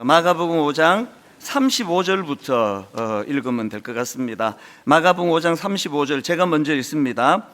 마가복음 5장 35절부터 읽으면 될 것 같습니다. 마가복음 5장 35절 제가 먼저 읽습니다.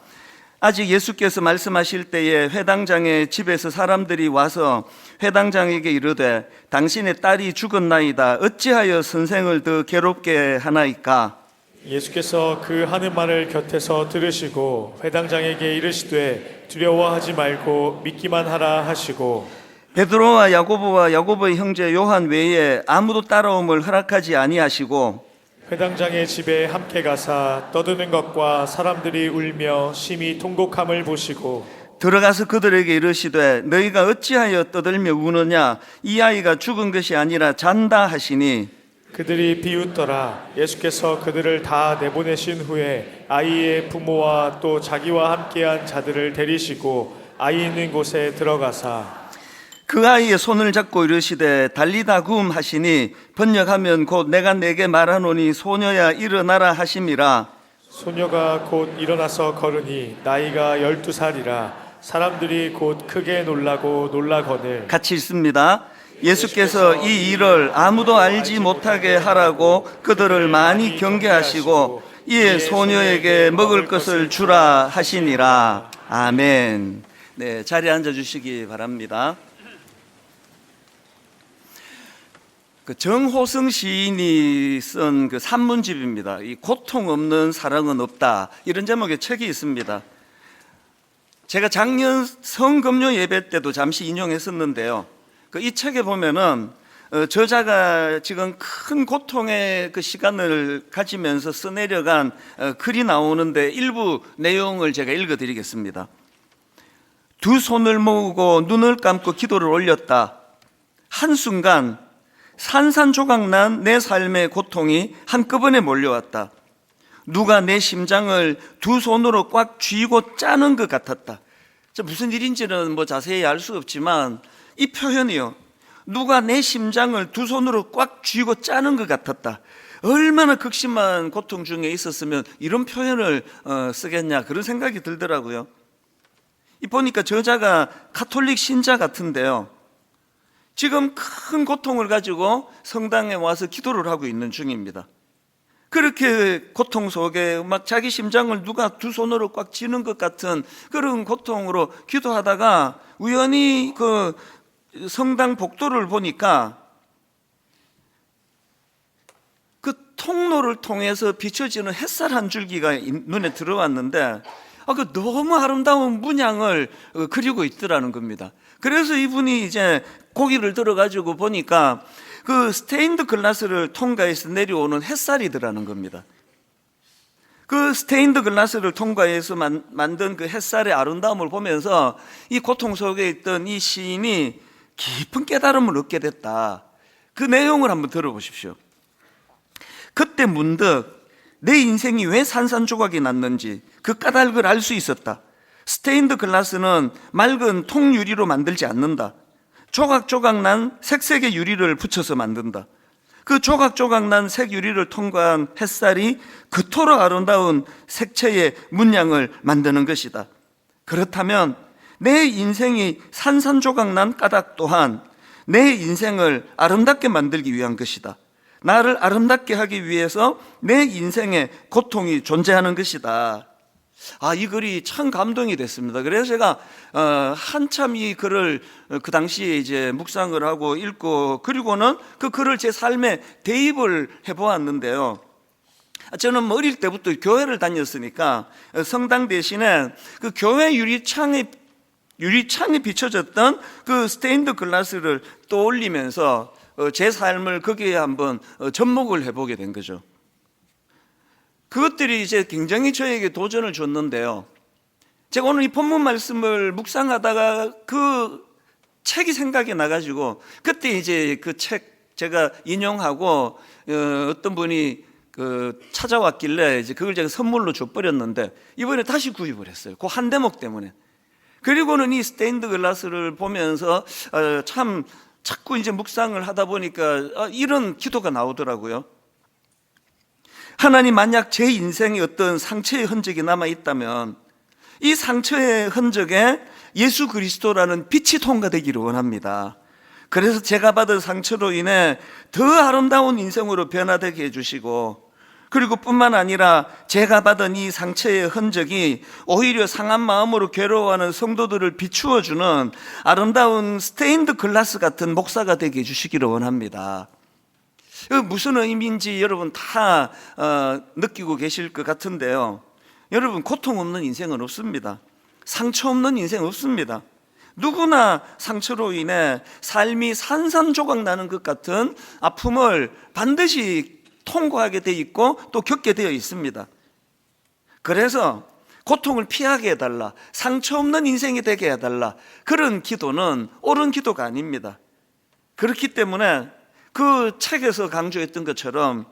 아직 예수께서 말씀하실 때에 회당장의 집에서 사람들이 와서 회당장에게 이르되 당신의 딸이 죽었나이다. 어찌하여 선생을 더 괴롭게 하나이까? 예수께서 그 하는 말을 곁에서 들으시고 회당장에게 이르시되 두려워하지 말고 믿기만 하라 하시고 베드로와 야고보의 형제 요한 외에 아무도 따라옴을 허락하지 아니하시고 회당장의 집에 함께 가사 떠드는 것과 사람들이 울며 심히 통곡함을 보시고 들어가서 그들에게 이르시되 너희가 어찌하여 떠들며 우느냐? 이 아이가 죽은 것이 아니라 잔다 하시니 그들이 비웃더라. 예수께서 그들을 다 내보내신 후에 아이의 부모와 또 자기와 함께한 자들을 데리시고 아이 있는 곳에 들어가사 그 아이의 손을 잡고 이르시되 달리다 굼 하시니 번역하면 곧 내가 내게 말하노니 소녀야 일어나라 하심이라. 소녀가 곧 일어나서 걸으니 나이가 12살이라 사람들이 곧 크게 놀라고 놀라거늘 같이 읽습니다. 예수께서 이 일을 아무도 알지 못하게 하라고 그들을 많이 경계하시고 이에 소녀에게 먹을 것을 주라 하시니라. 아멘. 네, 자리에 앉아 주시기 바랍니다. 정호승 시인이 쓴 그 산문집입니다. 이 고통 없는 사랑은 없다, 이런 제목의 책이 있습니다. 제가 작년 성금요 예배 때도 잠시 인용했었는데요. 이 책에 보면은 저자가 지금 큰 고통의 그 시간을 가지면서 써내려간 글이 나오는데 일부 내용을 제가 읽어드리겠습니다. 두 손을 모으고 눈을 감고 기도를 올렸다. 한순간 산산조각난 내 삶의 고통이 한꺼번에 몰려왔다. 누가 내 심장을 두 손으로 꽉 쥐고 짜는 것 같았다. 무슨 일인지는 자세히 알 수 없지만 이 표현이요, 누가 내 심장을 두 손으로 꽉 쥐고 짜는 것 같았다. 얼마나 극심한 고통 중에 있었으면 이런 표현을 쓰겠냐, 그런 생각이 들더라고요. 보니까 저자가 가톨릭 신자 같은데요, 지금 큰 고통을 가지고 성당에 와서 기도를 하고 있는 중입니다. 그렇게 고통 속에 막 자기 심장을 누가 두 손으로 꽉 쥐는 것 같은 그런 고통으로 기도하다가 우연히 그 성당 복도를 보니까 그 통로를 통해서 비춰지는 햇살 한 줄기가 눈에 들어왔는데 그 너무 아름다운 문양을 그리고 있더라는 겁니다. 그래서 이분이 이제 고개를 들어가지고 보니까 그 스테인드 글라스를 통과해서 내려오는 햇살이더라는 겁니다. 그 스테인드 글라스를 통과해서 만든 그 햇살의 아름다움을 보면서 이 고통 속에 있던 이 시인이 깊은 깨달음을 얻게 됐다. 그 내용을 한번 들어보십시오. 그때 문득 내 인생이 왜 산산조각이 났는지 그 까닭을 알 수 있었다. 스테인드 글라스는 맑은 통유리로 만들지 않는다. 조각조각 난 색색의 유리를 붙여서 만든다. 그 조각조각 난 색유리를 통과한 햇살이 그토록 아름다운 색채의 문양을 만드는 것이다. 그렇다면 내 인생이 산산조각 난 까닭 또한 내 인생을 아름답게 만들기 위한 것이다. 나를 아름답게 하기 위해서 내 인생에 고통이 존재하는 것이다. 이 글이 참 감동이 됐습니다. 그래서 제가 한참 이 글을 그 당시에 이제 묵상을 하고 읽고, 그리고는 그 글을 제 삶에 대입을 해보았는데요. 저는 어릴 때부터 교회를 다녔으니까 성당 대신에 그 교회 유리창에 비춰졌던 그 스테인드 글라스를 떠올리면서 제 삶을 거기에 한번 접목을 해보게 된 거죠. 그것들이 이제 굉장히 저에게 도전을 줬는데요. 제가 오늘 이 본문 말씀을 묵상하다가 그 책이 생각이 나가지고 그때 이제 그 책 제가 인용하고 어떤 분이 찾아왔길래 이제 그걸 제가 선물로 줘버렸는데 이번에 다시 구입을 했어요. 그 한 대목 때문에. 그리고는 이 스테인드 글라스를 보면서 참 자꾸 이제 묵상을 하다 보니까 이런 기도가 나오더라고요. 하나님, 만약 제 인생에 어떤 상처의 흔적이 남아있다면 이 상처의 흔적에 예수 그리스도라는 빛이 통과되기를 원합니다. 그래서 제가 받은 상처로 인해 더 아름다운 인생으로 변화되게 해주시고, 그리고 뿐만 아니라 제가 받은 이 상처의 흔적이 오히려 상한 마음으로 괴로워하는 성도들을 비추어주는 아름다운 스테인드 글라스 같은 목사가 되게 해주시기를 원합니다. 무슨 의미인지 여러분 다 느끼고 계실 것 같은데요, 여러분, 고통 없는 인생은 없습니다. 상처 없는 인생 없습니다. 누구나 상처로 인해 삶이 산산조각 나는 것 같은 아픔을 반드시 통과하게 돼 있고 또 겪게 되어 있습니다. 그래서 고통을 피하게 해달라, 상처 없는 인생이 되게 해달라, 그런 기도는 옳은 기도가 아닙니다. 그렇기 때문에 그 책에서 강조했던 것처럼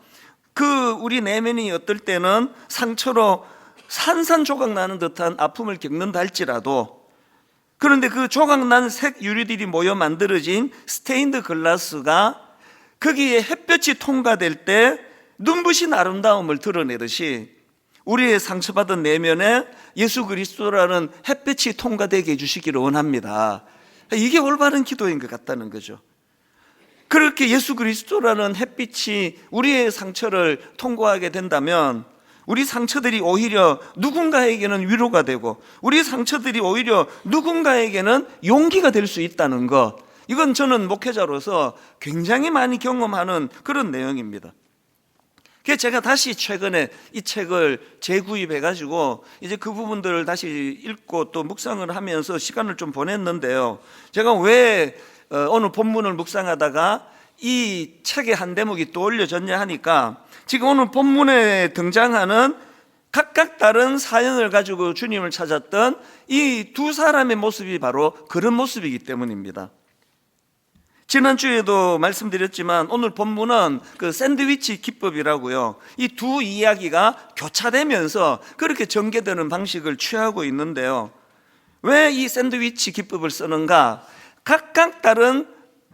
그 우리 내면이 어떨 때는 상처로 산산조각 나는 듯한 아픔을 겪는다 할지라도, 그런데 그 조각난 색 유리들이 모여 만들어진 스테인드 글라스가 거기에 햇볕이 통과될 때 눈부신 아름다움을 드러내듯이 우리의 상처받은 내면에 예수 그리스도라는 햇볕이 통과되게 해주시기를 원합니다. 이게 올바른 기도인 것 같다는 거죠. 그렇게 예수 그리스도라는 햇빛이 우리의 상처를 통과하게 된다면 우리 상처들이 오히려 누군가에게는 위로가 되고 우리 상처들이 오히려 누군가에게는 용기가 될 수 있다는 것, 이건 저는 목회자로서 굉장히 많이 경험하는 그런 내용입니다. 그래서 제가 다시 최근에 이 책을 재구입해가지고 이제 그 부분들을 다시 읽고 또 묵상을 하면서 시간을 좀 보냈는데요, 제가 왜 오늘 본문을 묵상하다가 이 책의 한 대목이 떠올려졌냐 하니까, 지금 오늘 본문에 등장하는 각각 다른 사연을 가지고 주님을 찾았던 이 두 사람의 모습이 바로 그런 모습이기 때문입니다. 지난주에도 말씀드렸지만 오늘 본문은 그 샌드위치 기법이라고요, 이 두 이야기가 교차되면서 그렇게 전개되는 방식을 취하고 있는데요, 왜 이 샌드위치 기법을 쓰는가? 각각 다른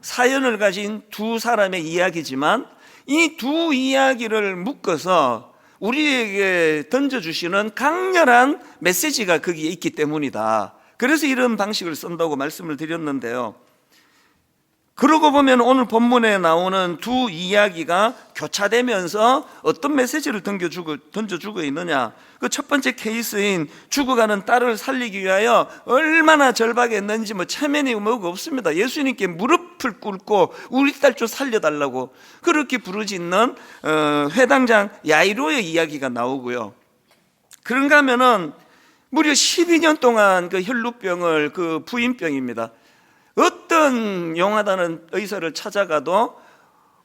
사연을 가진 두 사람의 이야기지만 이 두 이야기를 묶어서 우리에게 던져주시는 강렬한 메시지가 거기에 있기 때문이다. 그래서 이런 방식을 쓴다고 말씀을 드렸는데요, 그러고 보면 오늘 본문에 나오는 두 이야기가 교차되면서 어떤 메시지를 던져주고 있느냐, 그 첫 번째 케이스인 죽어가는 딸을 살리기 위하여 얼마나 절박했는지 체면이 뭐가 없습니다. 예수님께 무릎을 꿇고 우리 딸 좀 살려달라고 그렇게 부르짖는 회당장 야이로의 이야기가 나오고요, 그런가 하면은 무려 12년 동안 그 혈루병을, 그 부인병입니다, 어떤 용하다는 의사를 찾아가도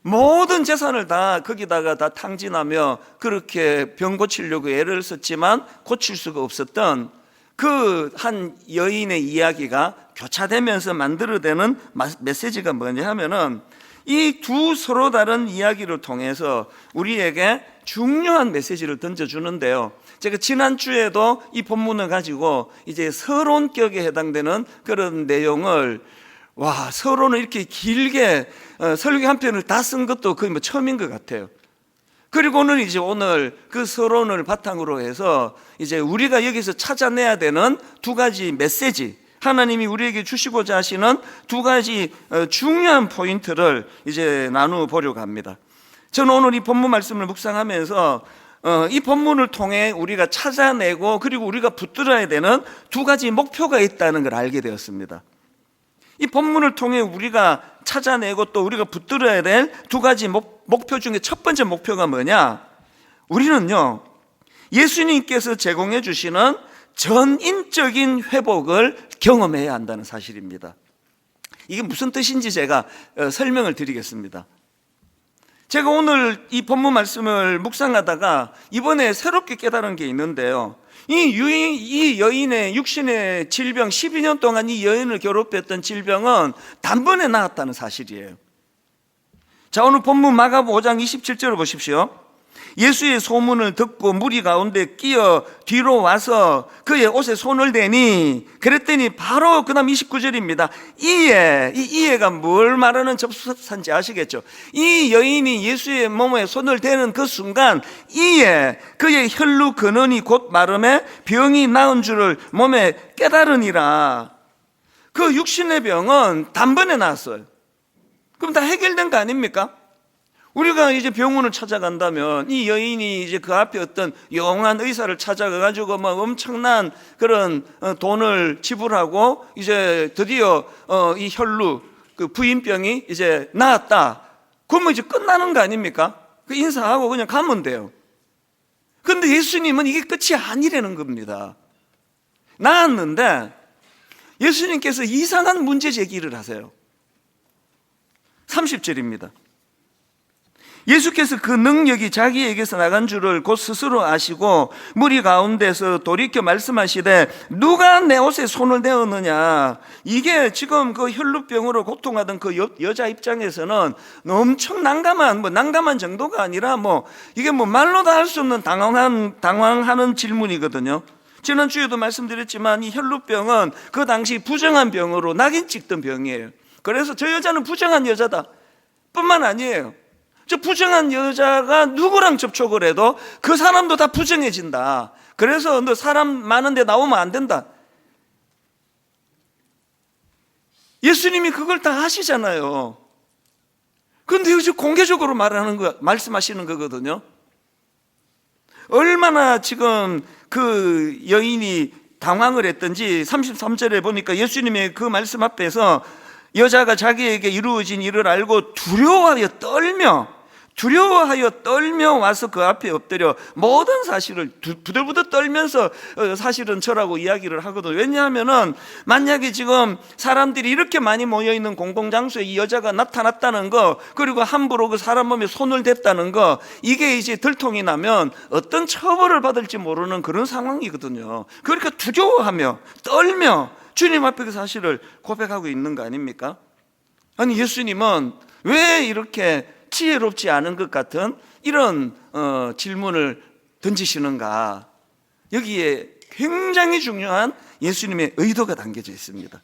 모든 재산을 다 거기다가 다 탕진하며 그렇게 병 고치려고 애를 썼지만 고칠 수가 없었던 그 한 여인의 이야기가 교차되면서 만들어내는 메시지가 뭐냐 하면은 이 두 서로 다른 이야기를 통해서 우리에게 중요한 메시지를 던져주는데요, 제가 지난주에도 이 본문을 가지고 이제 서론격에 해당되는 그런 내용을, 서론을 이렇게 길게 설교 한 편을 다 쓴 것도 거의 처음인 것 같아요. 그리고는 이제 오늘 그 서론을 바탕으로 해서 이제 우리가 여기서 찾아내야 되는 두 가지 메시지, 하나님이 우리에게 주시고자 하시는 두 가지 중요한 포인트를 이제 나누어 보려고 합니다. 저는 오늘 이 본문 말씀을 묵상하면서 이 본문을 통해 우리가 찾아내고 그리고 우리가 붙들어야 되는 두 가지 목표가 있다는 걸 알게 되었습니다. 이 본문을 통해 우리가 찾아내고 또 우리가 붙들어야 될 두 가지 목표 중에 첫 번째 목표가 뭐냐? 우리는요, 예수님께서 제공해 주시는 전인적인 회복을 경험해야 한다는 사실입니다. 이게 무슨 뜻인지 제가 설명을 드리겠습니다. 제가 오늘 이 본문 말씀을 묵상하다가 이번에 새롭게 깨달은 게 있는데요, 이 여인의 육신의 질병, 12년 동안 이 여인을 괴롭혔던 질병은 단번에 나았다는 사실이에요. 자, 오늘 본문 마가복음 5장 27절을 보십시오. 예수의 소문을 듣고 무리 가운데 끼어 뒤로 와서 그의 옷에 손을 대니, 그랬더니 바로 그 다음 29절입니다. 이 이해가 뭘 말하는 접수사인지 아시겠죠? 이 여인이 예수의 몸에 손을 대는 그 순간 이에 그의 혈루 근원이 곧 마름에 병이 나은 줄을 몸에 깨달으니라. 그 육신의 병은 단번에 나았어요. 그럼 다 해결된 거 아닙니까? 우리가 이제 병원을 찾아간다면 이 여인이 이제 그 앞에 어떤 영한 의사를 찾아가가지고 막 엄청난 그런 돈을 지불하고 이제 드디어 이 혈루 그 부인병이 이제 나았다. 그러면 이제 끝나는 거 아닙니까? 그 인사하고 그냥 가면 돼요. 그런데 예수님은 이게 끝이 아니라는 겁니다. 나았는데 예수님께서 이상한 문제 제기를 하세요. 30절입니다. 예수께서 그 능력이 자기에게서 나간 줄을 곧 스스로 아시고 무리 가운데서 돌이켜 말씀하시되 누가 내 옷에 손을 대었느냐. 이게 지금 그 혈루병으로 고통하던 그 여자 입장에서는 엄청 난감한 정도가 아니라 이게 말로 다 할 수 없는 당황하는 질문이거든요. 지난주에도 말씀드렸지만 이 혈루병은 그 당시 부정한 병으로 낙인 찍던 병이에요. 그래서 저 여자는 부정한 여자다 뿐만 아니에요. 저 부정한 여자가 누구랑 접촉을 해도 그 사람도 다 부정해진다. 그래서 너 사람 많은데 나오면 안 된다. 예수님이 그걸 다 하시잖아요. 그런데 여기서 공개적으로 말씀하시는 거거든요. 얼마나 지금 그 여인이 당황을 했던지 33절에 보니까 예수님의 그 말씀 앞에서 여자가 자기에게 이루어진 일을 알고 두려워하여 떨며 와서 그 앞에 엎드려 모든 사실을 부들부들 떨면서 사실은 저라고 이야기를 하거든요. 왜냐하면은 만약에 지금 사람들이 이렇게 많이 모여있는 공공장소에 이 여자가 나타났다는 거, 그리고 함부로 그 사람 몸에 손을 댔다는 거, 이게 이제 들통이 나면 어떤 처벌을 받을지 모르는 그런 상황이거든요. 그러니까 두려워하며 떨며 주님 앞에 그 사실을 고백하고 있는 거 아닙니까? 아니 예수님은 왜 이렇게 지혜롭지 않은 것 같은 이런 질문을 던지시는가? 여기에 굉장히 중요한 예수님의 의도가 담겨져 있습니다.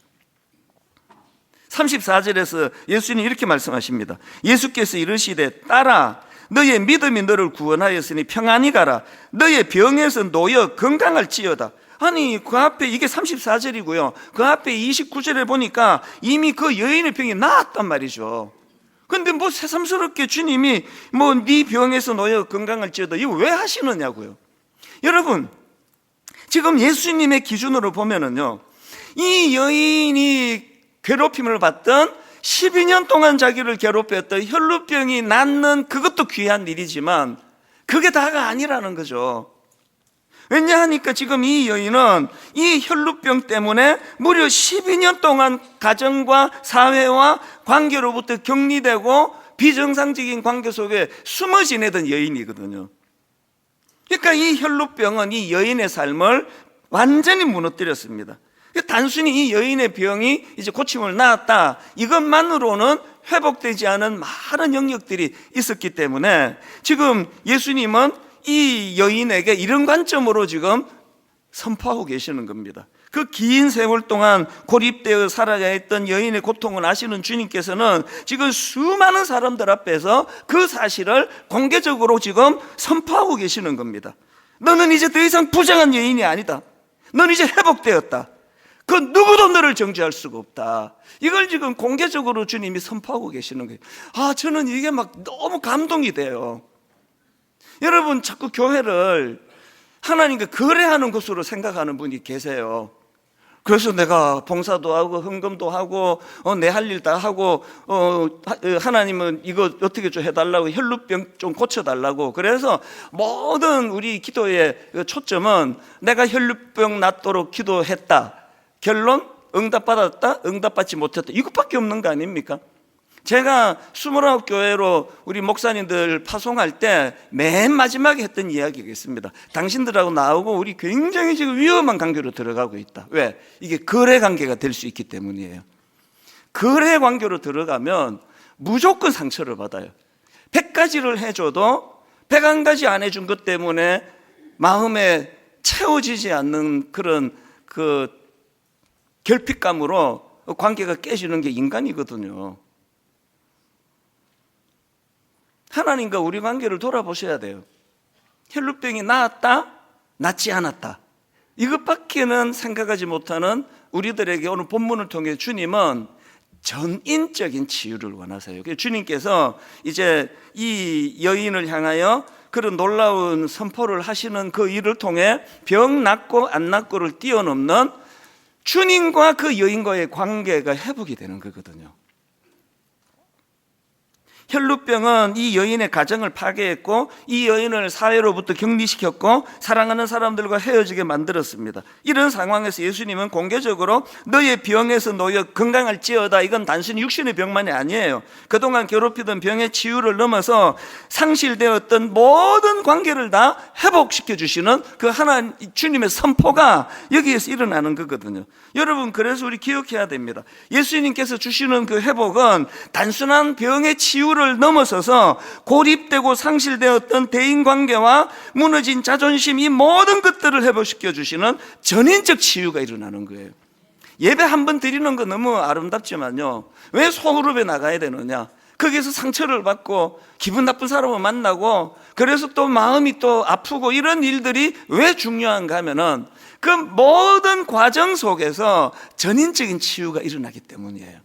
34절에서 예수님이 이렇게 말씀하십니다. 예수께서 이르시되 딸아 너의 믿음이 너를 구원하였으니 평안히 가라. 너의 병에서 놓여 건강할지어다. 아니 그 앞에 이게 34절이고요. 그 앞에 29절에 보니까 이미 그 여인의 병이 나았단 말이죠. 근데 새삼스럽게 주님이 네 병에서 놓여 건강할지어다 이거 왜 하시느냐고요. 여러분 지금 예수님의 기준으로 보면은요, 이 여인이 괴롭힘을 받던 12년 동안 자기를 괴롭혔던 혈루병이 낫는 그것도 귀한 일이지만 그게 다가 아니라는 거죠. 왜냐하니까 지금 이 여인은 이 혈루병 때문에 무려 12년 동안 가정과 사회와 관계로부터 격리되고 비정상적인 관계 속에 숨어 지내던 여인이거든요. 그러니까 이 혈루병은 이 여인의 삶을 완전히 무너뜨렸습니다. 단순히 이 여인의 병이 이제 고침을 낳았다 이것만으로는 회복되지 않은 많은 영역들이 있었기 때문에 지금 예수님은 이 여인에게 이런 관점으로 지금 선포하고 계시는 겁니다. 그 긴 세월 동안 고립되어 살아야 했던 여인의 고통을 아시는 주님께서는 지금 수많은 사람들 앞에서 그 사실을 공개적으로 지금 선포하고 계시는 겁니다. 너는 이제 더 이상 부정한 여인이 아니다. 너는 이제 회복되었다. 그 누구도 너를 정죄할 수가 없다. 이걸 지금 공개적으로 주님이 선포하고 계시는 거예요. 저는 이게 너무 감동이 돼요. 여러분 자꾸 교회를 하나님과 거래하는 곳으로 생각하는 분이 계세요. 그래서 내가 봉사도 하고 헌금도 하고 내 할 일 다 하고 하나님은 이거 어떻게 좀 해달라고, 혈루병 좀 고쳐달라고. 그래서 모든 우리 기도의 초점은 내가 혈루병 낫도록 기도했다. 결론 응답받았다, 응답받지 못했다, 이것밖에 없는 거 아닙니까? 제가 29교회로 우리 목사님들 파송할 때 맨 마지막에 했던 이야기가 있습니다. 당신들하고 나오고 우리 굉장히 지금 위험한 관계로 들어가고 있다. 왜? 이게 거래 관계가 될 수 있기 때문이에요. 거래 관계로 들어가면 무조건 상처를 받아요. 100가지를 해줘도 101가지 안 해준 것 때문에 마음에 채워지지 않는 그런 결핍감으로 관계가 깨지는 게 인간이거든요. 하나님과 우리 관계를 돌아보셔야 돼요. 혈루병이 나았다, 낫지 않았다, 이것밖에는 생각하지 못하는 우리들에게 오늘 본문을 통해 주님은 전인적인 치유를 원하세요. 그래서 주님께서 이제 이 여인을 향하여 그런 놀라운 선포를 하시는 그 일을 통해 병 낫고 안 낫고를 뛰어넘는 주님과 그 여인과의 관계가 회복이 되는 거거든요. 혈루병은 이 여인의 가정을 파괴했고 이 여인을 사회로부터 격리시켰고 사랑하는 사람들과 헤어지게 만들었습니다. 이런 상황에서 예수님은 공개적으로 너의 병에서 놓여 건강할지어다, 이건 단순히 육신의 병만이 아니에요. 그동안 괴롭히던 병의 치유를 넘어서 상실되었던 모든 관계를 다 회복시켜 주시는 그 하나님 주님의 선포가 여기에서 일어나는 거거든요. 여러분, 그래서 우리 기억해야 됩니다. 예수님께서 주시는 그 회복은 단순한 병의 치유를 넘어서서 고립되고 상실되었던 대인관계와 무너진 자존심, 이 모든 것들을 회복시켜 주시는 전인적 치유가 일어나는 거예요. 예배 한 번 드리는 거 너무 아름답지만요, 왜 소그룹에 나가야 되느냐? 거기에서 상처를 받고 기분 나쁜 사람을 만나고 그래서 또 마음이 또 아프고 이런 일들이 왜 중요한가 하면은 그 모든 과정 속에서 전인적인 치유가 일어나기 때문이에요.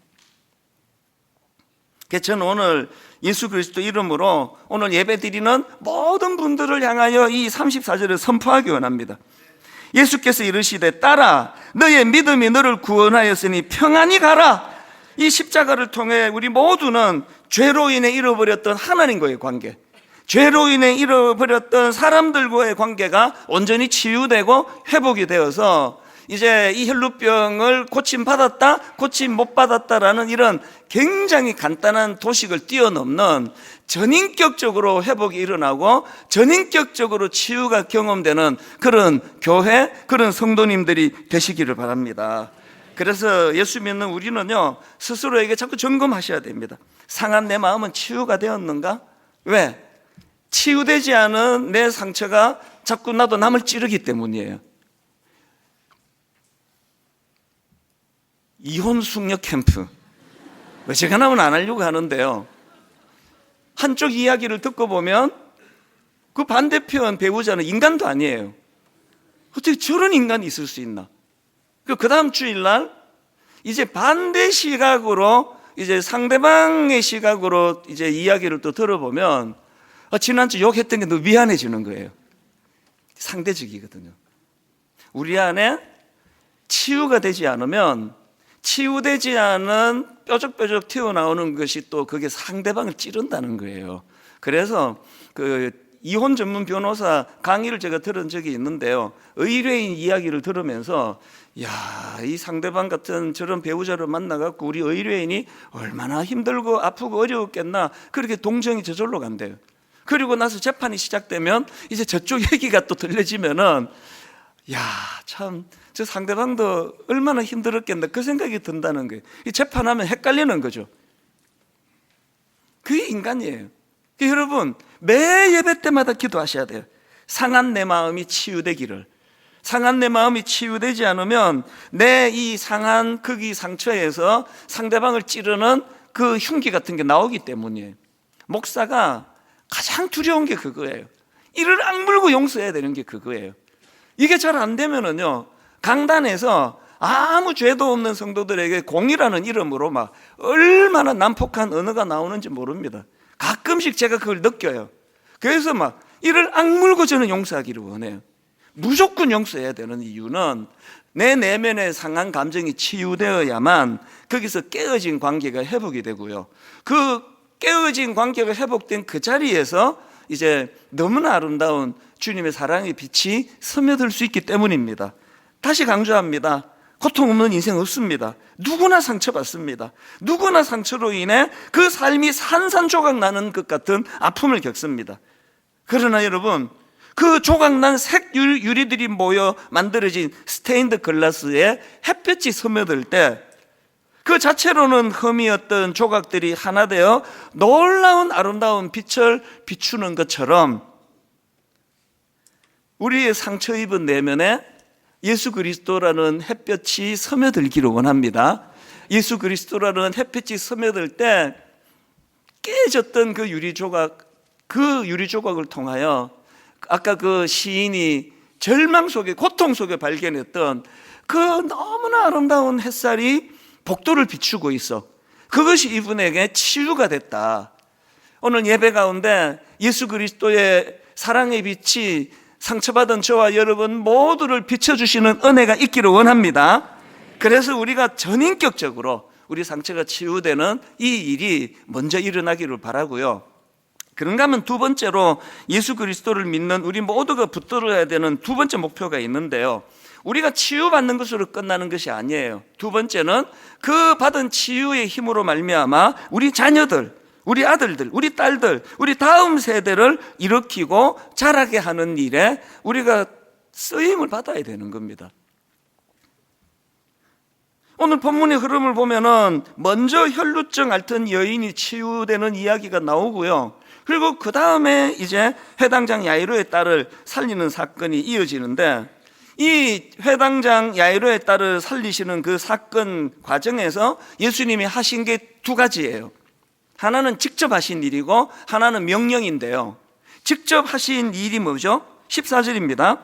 그래서 저는 오늘 예수 그리스도 이름으로 오늘 예배 드리는 모든 분들을 향하여 이 34절을 선포하기 원합니다. 예수께서 이르시되 딸아, 너의 믿음이 너를 구원하였으니 평안히 가라. 이 십자가를 통해 우리 모두는 죄로 인해 잃어버렸던 하나님과의 관계, 죄로 인해 잃어버렸던 사람들과의 관계가 온전히 치유되고 회복이 되어서 이제 이 혈루병을 고침받았다, 고침 못 받았다라는 이런 굉장히 간단한 도식을 뛰어넘는 전인격적으로 회복이 일어나고 전인격적으로 치유가 경험되는 그런 교회, 그런 성도님들이 되시기를 바랍니다. 그래서 예수 믿는 우리는요, 스스로에게 자꾸 점검하셔야 됩니다. 상한 내 마음은 치유가 되었는가? 왜? 치유되지 않은 내 상처가 자꾸 나도 남을 찌르기 때문이에요. 이혼 숙녀 캠프, 어지간하면 안 하려고 하는데요, 한쪽 이야기를 듣고 보면 그 반대편 배우자는 인간도 아니에요. 어떻게 저런 인간이 있을 수 있나? 그 다음 주일날 이제 반대 시각으로, 이제 상대방의 시각으로 이제 이야기를 또 들어보면 지난주 욕했던 게 너무 미안해지는 거예요. 상대적이거든요. 우리 안에 치유가 되지 않으면 치유되지 않은 뾰족뾰족 튀어나오는 것이 또 그게 상대방을 찌른다는 거예요. 그래서 그 이혼 전문 변호사 강의를 제가 들은 적이 있는데요, 의뢰인 이야기를 들으면서 이 상대방 같은 저런 배우자를 만나갖고 우리 의뢰인이 얼마나 힘들고 아프고 어려웠겠나, 그렇게 동정이 저절로 간대요. 그리고 나서 재판이 시작되면 이제 저쪽 얘기가 또 들려지면은 참 저 상대방도 얼마나 힘들었겠나, 그 생각이 든다는 거예요. 이 재판하면 헷갈리는 거죠. 그게 인간이에요. 여러분, 매 예배 때마다 기도하셔야 돼요. 상한 내 마음이 치유되기를. 상한 내 마음이 치유되지 않으면 내 이 상한 거기 상처에서 상대방을 찌르는 그 흉기 같은 게 나오기 때문이에요. 목사가 가장 두려운 게 그거예요. 이를 악물고 용서해야 되는 게 그거예요. 이게 잘 안 되면은요, 강단에서 아무 죄도 없는 성도들에게 공이라는 이름으로 막 얼마나 난폭한 언어가 나오는지 모릅니다. 가끔씩 제가 그걸 느껴요. 그래서 막 이를 악물고 저는 용서하기를 원해요. 무조건 용서해야 되는 이유는 내 내면의 상한 감정이 치유되어야만 거기서 깨어진 관계가 회복이 되고요, 그 깨어진 관계가 회복된 그 자리에서 이제 너무나 아름다운 주님의 사랑의 빛이 스며들 수 있기 때문입니다. 다시 강조합니다. 고통 없는 인생 없습니다. 누구나 상처받습니다. 누구나 상처로 인해 그 삶이 산산조각 나는 것 같은 아픔을 겪습니다. 그러나 여러분, 그 조각난 색 유리들이 모여 만들어진 스테인드 글라스에 햇볕이 스며들 때 그 자체로는 흠이었던 조각들이 하나 되어 놀라운 아름다운 빛을 비추는 것처럼 우리의 상처 입은 내면에 예수 그리스도라는 햇볕이 스며들기를 원합니다. 예수 그리스도라는 햇빛이 스며들 때 깨졌던 그 유리조각을 통하여 아까 그 시인이 절망 속에, 고통 속에 발견했던 그 너무나 아름다운 햇살이 복도를 비추고 있어. 그것이 이분에게 치유가 됐다. 오늘 예배 가운데 예수 그리스도의 사랑의 빛이 상처받은 저와 여러분 모두를 비춰주시는 은혜가 있기를 원합니다. 그래서 우리가 전인격적으로 우리 상처가 치유되는 이 일이 먼저 일어나기를 바라고요. 그런가 하면 두 번째로 예수 그리스도를 믿는 우리 모두가 붙들어야 되는 두 번째 목표가 있는데요. 우리가 치유받는 것으로 끝나는 것이 아니에요. 두 번째는 그 받은 치유의 힘으로 말미암아 우리 자녀들, 우리 아들들, 우리 딸들, 우리 다음 세대를 일으키고 자라게 하는 일에 우리가 쓰임을 받아야 되는 겁니다. 오늘 본문의 흐름을 보면은 먼저 혈루증 앓던 여인이 치유되는 이야기가 나오고요. 그리고 그 다음에 이제 회당장 야이로의 딸을 살리는 사건이 이어지는데, 이 회당장 야이로의 딸을 살리시는 그 사건 과정에서 예수님이 하신 게 두 가지예요. 하나는 직접 하신 일이고 하나는 명령인데요. 직접 하신 일이 뭐죠? 14절입니다.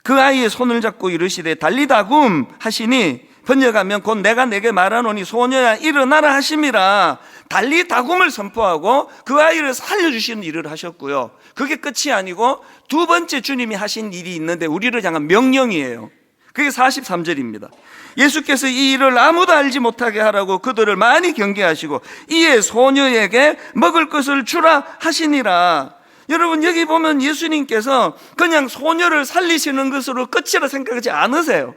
그 아이의 손을 잡고 이르시되 달리다굼 하시니, 번역하면 곧 내가 내게 말하노니 소녀야 일어나라 하심이라. 달리다굼을 선포하고 그 아이를 살려주시는 일을 하셨고요. 그게 끝이 아니고 두 번째 주님이 하신 일이 있는데 우리를 향한 명령이에요. 그게 43절입니다. 예수께서 이 일을 아무도 알지 못하게 하라고 그들을 많이 경계하시고 이에 소녀에게 먹을 것을 주라 하시니라. 여러분, 여기 보면 예수님께서 그냥 소녀를 살리시는 것으로 끝이라 생각하지 않으세요.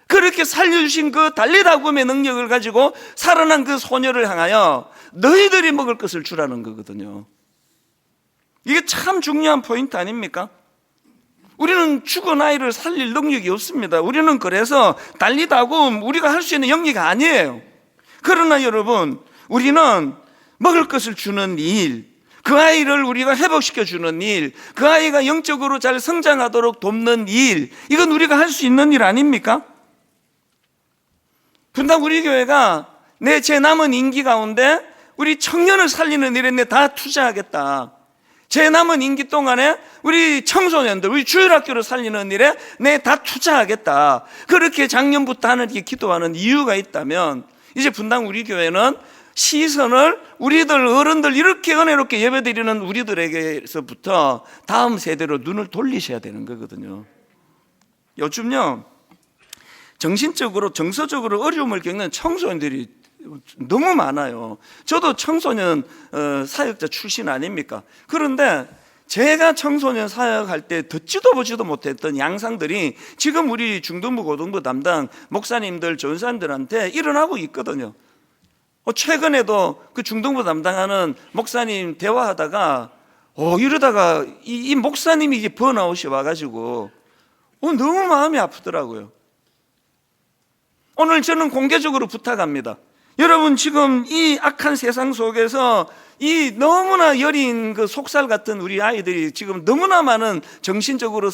그렇게 살려주신 그 달리다굼의 능력을 가지고 살아난 그 소녀를 향하여 너희들이 먹을 것을 주라는 거거든요. 이게 참 중요한 포인트 아닙니까? 우리는 죽은 아이를 살릴 능력이 없습니다. 우리는 그래서 달리다굼 우리가 할 수 있는 영역이 아니에요. 그러나 여러분, 우리는 먹을 것을 주는 일, 그 아이를 우리가 회복시켜 주는 일, 그 아이가 영적으로 잘 성장하도록 돕는 일, 이건 우리가 할 수 있는 일 아닙니까? 분당 우리 교회가 제 남은 임기 가운데 우리 청년을 살리는 일에 내 다 투자하겠다. 제 남은 임기 동안에 우리 청소년들, 우리 주일학교를 살리는 일에 내 다 투자하겠다. 그렇게 작년부터 하나님께 기도하는 이유가 있다면, 이제 분당 우리 교회는 시선을 우리들 어른들 이렇게 은혜롭게 예배드리는 우리들에게서부터 다음 세대로 눈을 돌리셔야 되는 거거든요. 요즘요, 정신적으로 정서적으로 어려움을 겪는 청소년들이 너무 많아요. 저도 청소년 사역자 출신 아닙니까? 그런데 제가 청소년 사역할 때 듣지도 보지도 못했던 양상들이 지금 우리 중등부 고등부 담당 목사님들 전사님들한테 일어나고 있거든요. 최근에도 그 중등부 담당하는 목사님 대화하다가 이러다가 이 목사님이 이제 번아웃이 와가지고 너무 마음이 아프더라고요. 오늘 저는 공개적으로 부탁합니다. 여러분, 지금 이 악한 세상 속에서 이 너무나 여린 그 속살 같은 우리 아이들이 지금 너무나 많은 정신적으로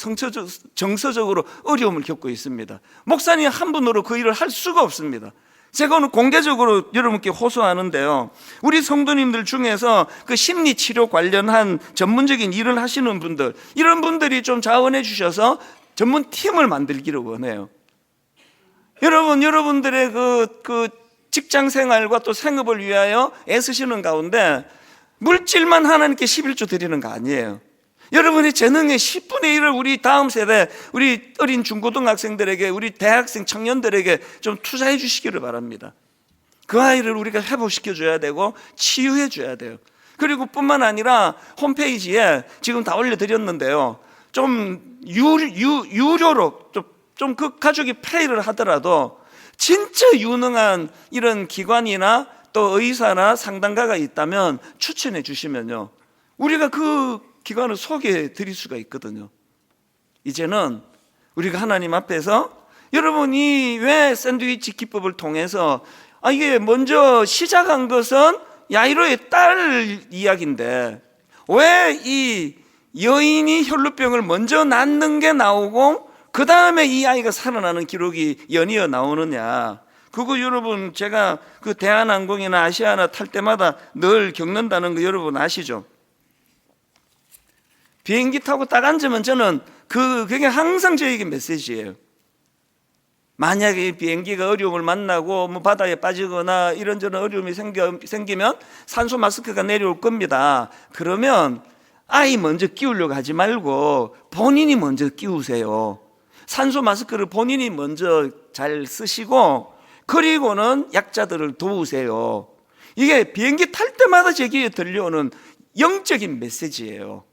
정서적으로 어려움을 겪고 있습니다. 목사님 한 분으로 그 일을 할 수가 없습니다. 제가 오늘 공개적으로 여러분께 호소하는데요, 우리 성도님들 중에서 그 심리치료 관련한 전문적인 일을 하시는 분들, 이런 분들이 좀 자원해 주셔서 전문팀을 만들기를 원해요. 여러분들의 그 직장 생활과 또 생업을 위하여 애쓰시는 가운데 물질만 하나님께 11조 드리는 거 아니에요. 여러분의 재능의 10분의 1을 우리 다음 세대, 우리 어린 중고등학생들에게, 우리 대학생 청년들에게 좀 투자해 주시기를 바랍니다. 그 아이를 우리가 회복시켜 줘야 되고 치유해 줘야 돼요. 그리고 뿐만 아니라 홈페이지에 지금 다 올려드렸는데요, 좀 유료로 좀 그 가족이 페이를 하더라도 진짜 유능한 이런 기관이나 또 의사나 상담가가 있다면 추천해 주시면요, 우리가 그 기관을 소개해 드릴 수가 있거든요. 이제는 우리가 하나님 앞에서, 여러분이 왜 샌드위치 기법을 통해서 이게 먼저 시작한 것은 야이로의 딸 이야기인데 왜 이 여인이 혈루병을 먼저 낳는 게 나오고 그 다음에 이 아이가 살아나는 기록이 연이어 나오느냐. 그거 여러분, 제가 그 대한항공이나 아시아나 탈 때마다 늘 겪는다는 거 여러분 아시죠? 비행기 타고 딱 앉으면 저는 그게 항상 저에게 메시지예요. 만약에 이 비행기가 어려움을 만나고 뭐 바다에 빠지거나 이런저런 어려움이 생기면 산소 마스크가 내려올 겁니다. 그러면 아이 먼저 끼우려고 하지 말고 본인이 먼저 끼우세요. 산소 마스크를 본인이 먼저 잘 쓰시고 그리고는 약자들을 도우세요. 이게 비행기 탈 때마다 제게 들려오는 영적인 메시지예요.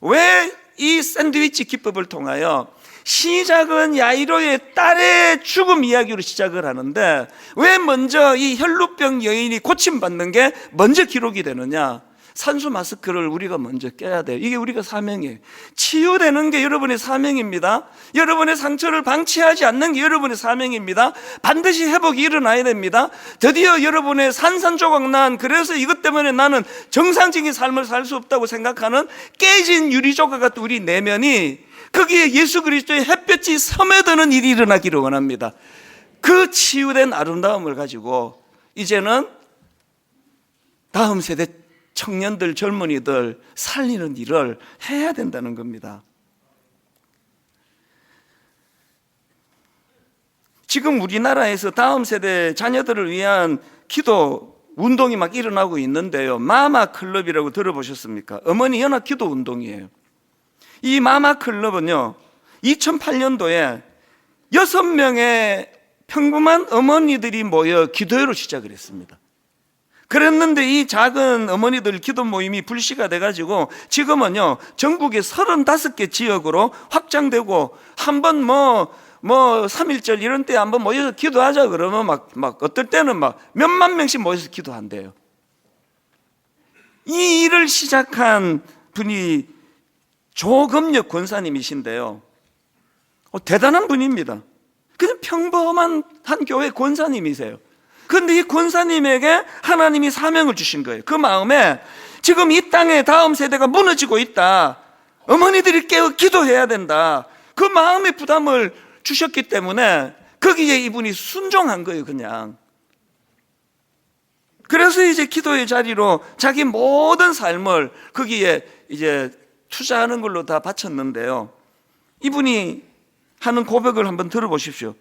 왜 이 샌드위치 기법을 통하여 시작은 야이로의 딸의 죽음 이야기로 시작을 하는데 왜 먼저 이 혈루병 여인이 고침받는 게 먼저 기록이 되느냐? 산소 마스크를 우리가 먼저 껴야 돼요. 이게 우리가 사명이에요. 치유되는 게 여러분의 사명입니다. 여러분의 상처를 방치하지 않는 게 여러분의 사명입니다. 반드시 회복이 일어나야 됩니다. 드디어 여러분의 산산조각난, 그래서 이것 때문에 나는 정상적인 삶을 살 수 없다고 생각하는 깨진 유리조각 같은 우리 내면이 거기에 예수 그리스도의 햇볕이 스며드는 일이 일어나기를 원합니다. 그 치유된 아름다움을 가지고 이제는 다음 세대 청년들, 젊은이들 살리는 일을 해야 된다는 겁니다. 지금 우리나라에서 다음 세대 자녀들을 위한 기도 운동이 막 일어나고 있는데요. 마마 클럽이라고 들어보셨습니까? 어머니 연합 기도 운동이에요. 이 마마 클럽은요, 2008년도에 6명의 평범한 어머니들이 모여 기도회로 시작을 했습니다. 그랬는데 이 작은 어머니들 기도 모임이 불씨가 돼가지고 지금은요 전국의 35개 지역으로 확장되고 한번 뭐 3.1절 이런 때 한번 모여서 기도하자 그러면 막 어떨 때는 막 몇만 명씩 모여서 기도한대요. 이 일을 시작한 분이 조금역 권사님이신데요. 대단한 분입니다. 그냥 평범한 한 교회 권사님이세요. 그런데 이 권사님에게 하나님이 사명을 주신 거예요. 그 마음에 지금 이 땅에 다음 세대가 무너지고 있다. 어머니들이 깨어 기도해야 된다. 그 마음의 부담을 주셨기 때문에 거기에 이분이 순종한 거예요, 그냥. 그래서 이제 기도의 자리로 자기 모든 삶을 거기에 이제 투자하는 걸로 다 바쳤는데요. 이분이 하는 고백을 한번 들어보십시오.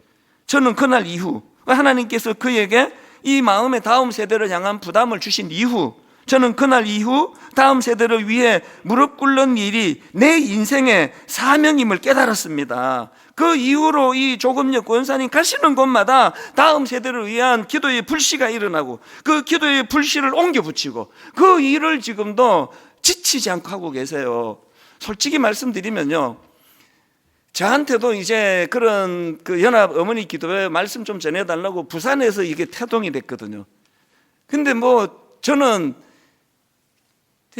저는 그날 이후 하나님께서 그에게 이 마음의 다음 세대를 향한 부담을 주신 이후 저는 그날 이후 다음 세대를 위해 무릎 꿇는 일이 내 인생의 사명임을 깨달았습니다. 그 이후로 이 조금역 권사님 가시는 곳마다 다음 세대를 위한 기도의 불씨가 일어나고 그 기도의 불씨를 옮겨 붙이고 그 일을 지금도 지치지 않고 하고 계세요. 솔직히 말씀드리면요, 저한테도 이제 그런 그 연합 어머니 기도회 말씀 좀 전해달라고 부산에서 이게 태동이 됐거든요. 근데 뭐 저는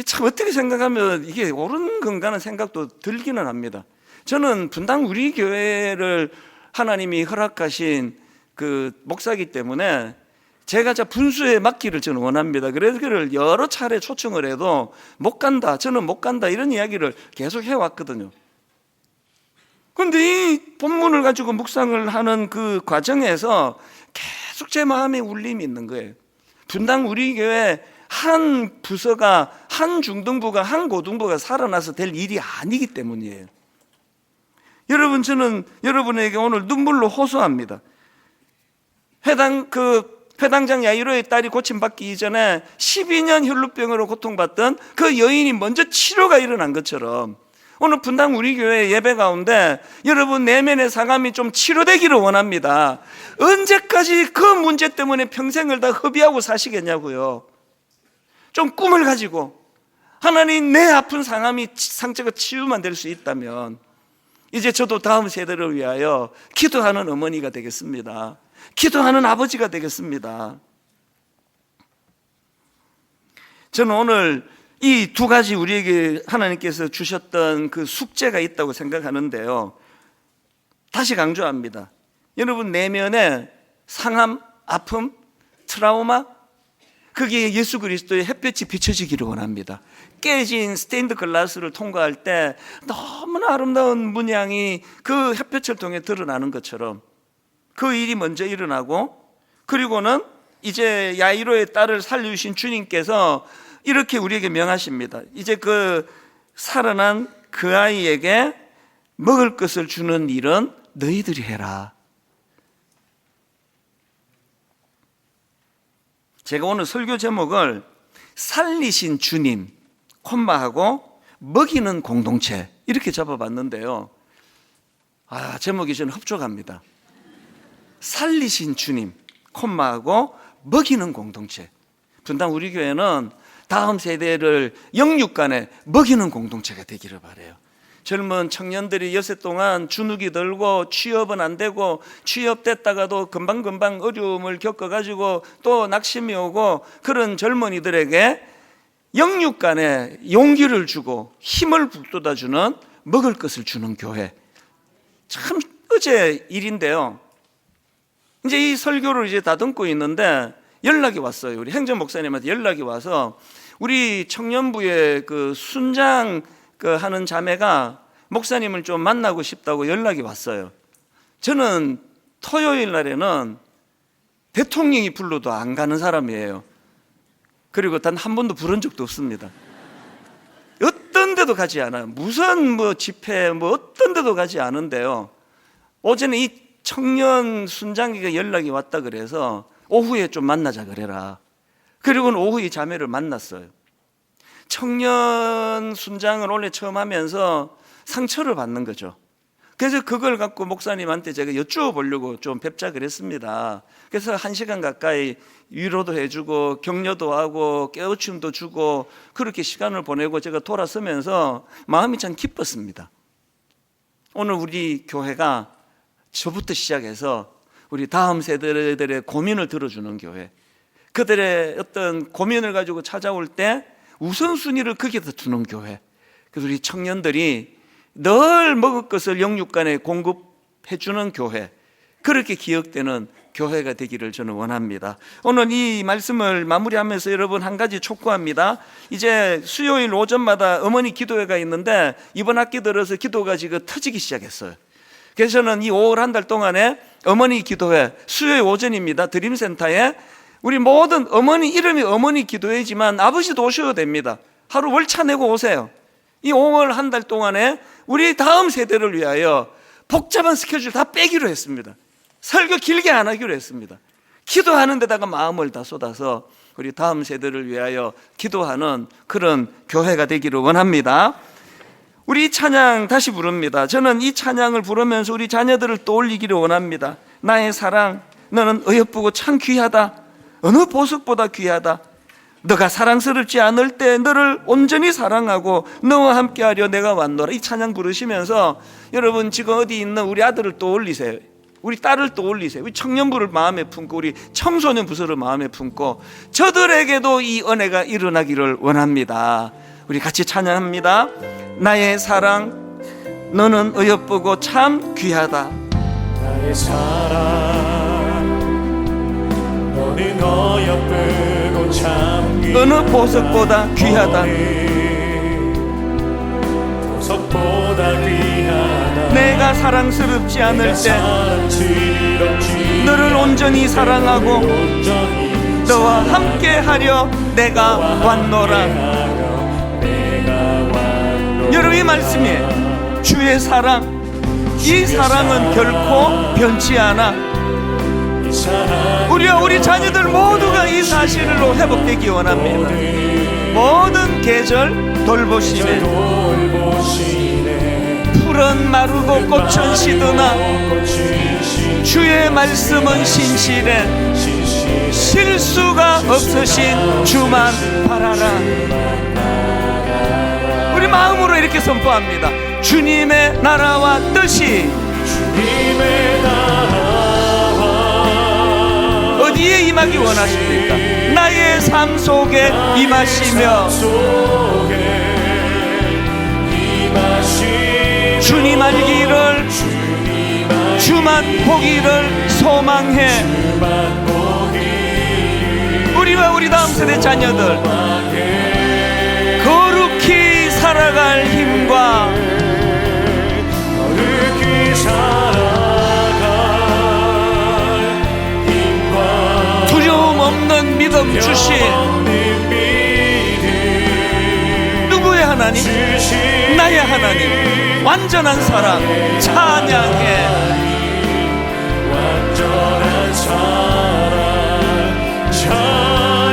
참 어떻게 생각하면 이게 옳은 건가 하는 생각도 들기는 합니다. 저는 분당 우리 교회를 하나님이 허락하신 그 목사이기 때문에 제가 분수에 맡기를 저는 원합니다. 그래서 그를 여러 차례 초청을 해도 못 간다, 저는 못 간다 이런 이야기를 계속 해왔거든요. 그런데 이 본문을 가지고 묵상을 하는 그 과정에서 계속 제 마음에 울림이 있는 거예요. 분당 우리 교회 한 부서가, 한 중등부가, 한 고등부가 살아나서 될 일이 아니기 때문이에요. 여러분, 저는 여러분에게 오늘 눈물로 호소합니다. 회당장 야이로의 딸이 고침받기 이전에 12년 혈루병으로 고통받던 그 여인이 먼저 치료가 일어난 것처럼 오늘 분당 우리 교회 예배 가운데 여러분 내면의 상함이 좀 치료되기를 원합니다. 언제까지 그 문제 때문에 평생을 다 허비하고 사시겠냐고요. 좀 꿈을 가지고 하나님 내 아픈 상처가 치유만 될 수 있다면 이제 저도 다음 세대를 위하여 기도하는 어머니가 되겠습니다. 기도하는 아버지가 되겠습니다. 저는 오늘 이 두 가지 우리에게 하나님께서 주셨던 그 숙제가 있다고 생각하는데요. 다시 강조합니다. 여러분 내면에 상함, 아픔, 트라우마, 거기에 예수 그리스도의 햇볕이 비춰지기를 원합니다. 깨진 스테인드 글라스를 통과할 때 너무나 아름다운 문양이 그 햇볕을 통해 드러나는 것처럼 그 일이 먼저 일어나고, 그리고는 이제 야이로의 딸을 살려주신 주님께서 이렇게 우리에게 명하십니다. 이제 그 살아난 그 아이에게 먹을 것을 주는 일은 너희들이 해라. 제가 오늘 설교 제목을 살리신 주님, 콤마하고 먹이는 공동체 이렇게 잡아봤는데요. 제목이 저는 흡족합니다. 살리신 주님, 콤마하고 먹이는 공동체. 분당 우리 교회는 다음 세대를 영육 간에 먹이는 공동체가 되기를 바라요. 젊은 청년들이 여세 동안 주눅이 들고 취업은 안 되고 취업됐다가도 금방금방 어려움을 겪어가지고 또 낙심이 오고 그런 젊은이들에게 영육 간에 용기를 주고 힘을 북돋아주는 먹을 것을 주는 교회. 참 어제 일인데요. 이제 이 설교를 이제 다듬고 있는데 연락이 왔어요. 우리 행정 목사님한테 연락이 와서 우리 청년부의 그 순장 하는 자매가 목사님을 좀 만나고 싶다고 연락이 왔어요. 저는 토요일 날에는 대통령이 불러도 안 가는 사람이에요. 그리고 단 한 번도 부른 적도 없습니다. 어떤 데도 가지 않아요. 무슨 집회 어떤 데도 가지 않은데요. 어제는 이 청년 순장에게 연락이 왔다 그래서 오후에 좀 만나자 그래라. 그리고는 오후 이 자매를 만났어요. 청년 순장을 원래 처음 하면서 상처를 받는 거죠. 그래서 그걸 갖고 목사님한테 제가 여쭈어보려고 좀 뵙자 그랬습니다. 그래서 1시간 가까이 위로도 해주고 격려도 하고 깨우침도 주고 그렇게 시간을 보내고 제가 돌아서면서 마음이 참 기뻤습니다. 오늘 우리 교회가 저부터 시작해서 우리 다음 세대들의 고민을 들어주는 교회, 그들의 어떤 고민을 가지고 찾아올 때 우선순위를 거기에다 두는 교회. 그래서 우리 청년들이 늘 먹을 것을 영육간에 공급해주는 교회, 그렇게 기억되는 교회가 되기를 저는 원합니다. 오늘 이 말씀을 마무리하면서 여러분 한 가지 촉구합니다. 이제 수요일 오전마다 어머니 기도회가 있는데 이번 학기 들어서 기도가 지금 터지기 시작했어요. 그래서 저는 이 5월 한 달 동안에 어머니 기도회 수요일 오전입니다. 드림센터에 우리 모든 어머니, 이름이 어머니 기도회지만 아버지도 오셔도 됩니다. 하루 월차 내고 오세요. 이 5월 한 달 동안에 우리 다음 세대를 위하여 복잡한 스케줄 다 빼기로 했습니다. 설교 길게 안 하기로 했습니다. 기도하는 데다가 마음을 다 쏟아서 우리 다음 세대를 위하여 기도하는 그런 교회가 되기를 원합니다. 우리 이 찬양 다시 부릅니다. 저는 이 찬양을 부르면서 우리 자녀들을 떠올리기를 원합니다. 나의 사랑, 너는 어여쁘고 참 귀하다. 어느 보석보다 귀하다. 너가 사랑스럽지 않을 때 너를 온전히 사랑하고 너와 함께하려 내가 왔노라. 이 찬양 부르시면서 여러분 지금 어디 있는 우리 아들을 떠올리세요. 우리 딸을 떠올리세요. 우리 청년부를 마음에 품고 우리 청소년 부서를 마음에 품고 저들에게도 이 은혜가 일어나기를 원합니다. 우리 같이 찬양합니다. 나의 사랑, 너는 어여쁘고 참 귀하다. 나의 사랑, 너는 어여쁘고 참 귀하다. 어느 보석보다 귀하다. 보석보다 귀하다. 내가 사랑스럽지 않을 때 너를 온전히 사랑하고 너와 함께하려 내가 왔노라. 여러분 이 말씀이에요. 주의 사랑, 이 사랑은 결코 변치 않아. 우리와 우리 자녀들 모두가 이 사실로 회복되기 원합니다. 모든 계절 돌보시네. 풀은 마르고 꽃은 시드나 주의 말씀은 신실해. 실수가 없으신 주만 바라라. 우리 마음으로 이렇게 선포합니다. 주님의 나라와 뜻이 주님의 나라와 어디에 임하기 원하십니까? 나의 삶 속에 임하시며 주님 알기를 주만 보기를 소망해. 우리와 우리 다음 세대 자녀들 거룩히 살아갈 힘과 두려움 없는 믿음 주신 누구의 하나님? 나의 하나님. 완전한 사랑 찬양해. 완전한 사랑 찬양해.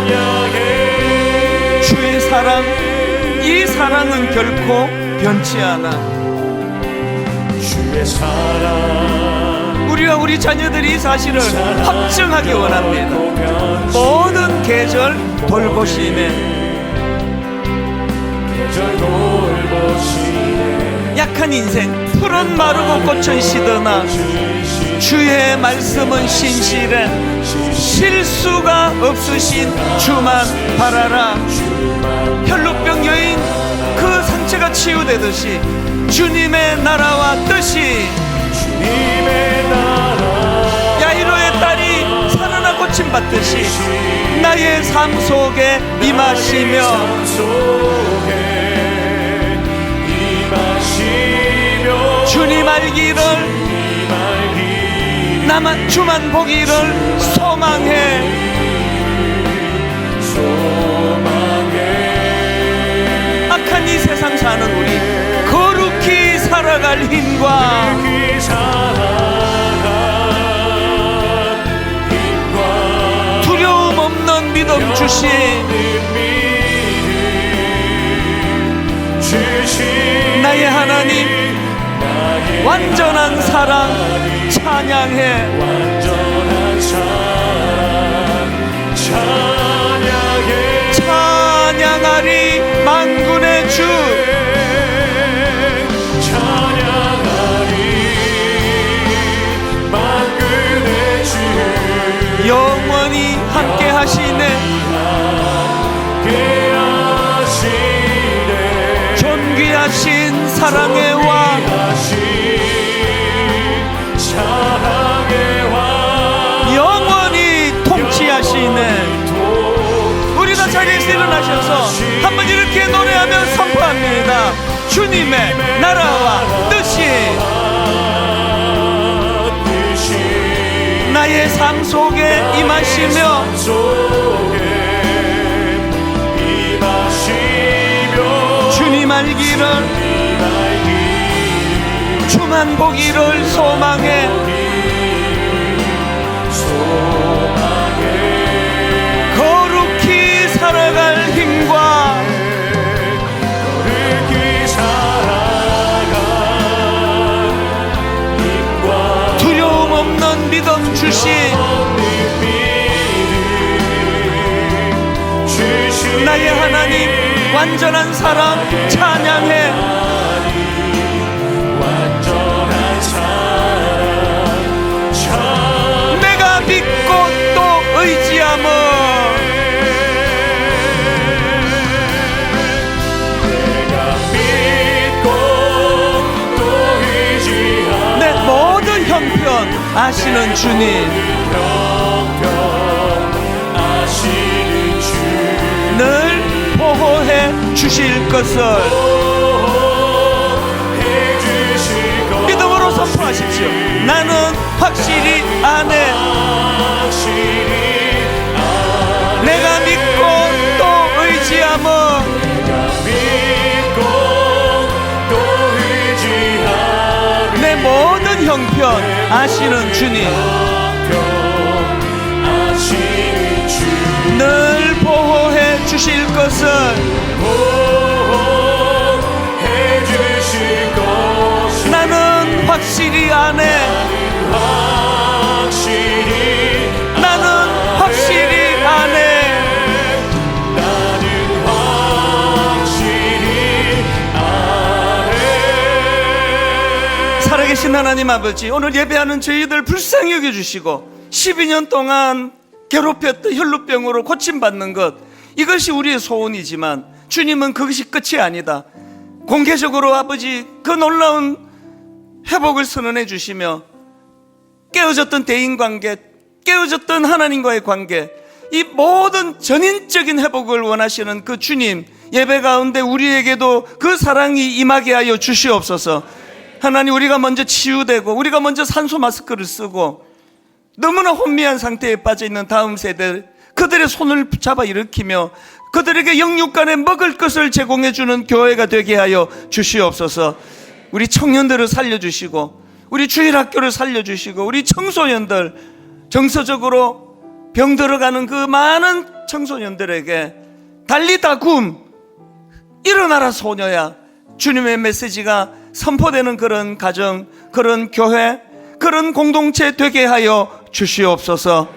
사랑은 결코 변치 않아. 주의 사랑 우리와 우리 자녀들이 이 사실을 확증하기 원합니다. 모든 계절 돌보시네. 계절 돌보시네. 약한 인생 풀은 마르고 꽃은 시드나 주의 말씀은 신실해. 실수가 없으신 주만 바라라. 혈루병 여인 그 상처가 치유되듯이 주님의 나라와 뜻이, 주님의 나라 야이로의 딸이 살아나 고침받듯이 나의 삶 속에 임하시며 주님 알기를, 나만 주만 보기를 소망해. 악한 이 세상 사는 우리 거룩히 살아갈 힘과 두려움 없는 믿음 주신 나의 하나님, 완전한 사랑 찬양해. 찬양하리 만군의 주. 영원히 함께 하시네. 존귀하신 사랑의 왕, 영원히 통치하시네. 우리 다 자리에서 일어나셔서 한번 이렇게 노래하며 선포합니다. 주님의 나라와 뜻이 나의 삶 속에 임하시며 주님 알기를, 주만 보기를 소망해. 거룩히 살아갈 힘과 두려움 없는 믿음 주신 나의 하나님, 완전한 사랑 찬양해. 내가 믿고 또 의지함을, 내 모든 형편 아시는 주님, 늘 보호해 주실 것을 믿음으로 선포하십시오. 나는 확실히 아네. 내가 믿고 또 의지함은 내 모든 형편 아시는 주님, 늘 보호해 주실 것을 나는 확실히 아네. 나는 확실히 아네. 살아계신 하나님 아버지, 오늘 예배하는 저희들 불쌍히 여겨주시고 12년 동안 괴롭혔던 혈루병으로 고침받는 것, 이것이 우리의 소원이지만 주님은 그것이 끝이 아니다. 공개적으로 아버지 그 놀라운 회복을 선언해 주시며 깨어졌던 대인관계, 깨어졌던 하나님과의 관계, 이 모든 전인적인 회복을 원하시는 그 주님, 예배 가운데 우리에게도 그 사랑이 임하게 하여 주시옵소서. 하나님, 우리가 먼저 치유되고 우리가 먼저 산소 마스크를 쓰고 너무나 혼미한 상태에 빠져있는 다음 세대, 그들의 손을 잡아 일으키며 그들에게 영육간에 먹을 것을 제공해주는 교회가 되게 하여 주시옵소서. 우리 청년들을 살려주시고 우리 주일학교를 살려주시고 우리 청소년들, 정서적으로 병들어가는 그 많은 청소년들에게 달리다 굼, 일어나라 소녀야. 주님의 메시지가 선포되는 그런 가정, 그런 교회, 그런 공동체 되게 하여 주시옵소서.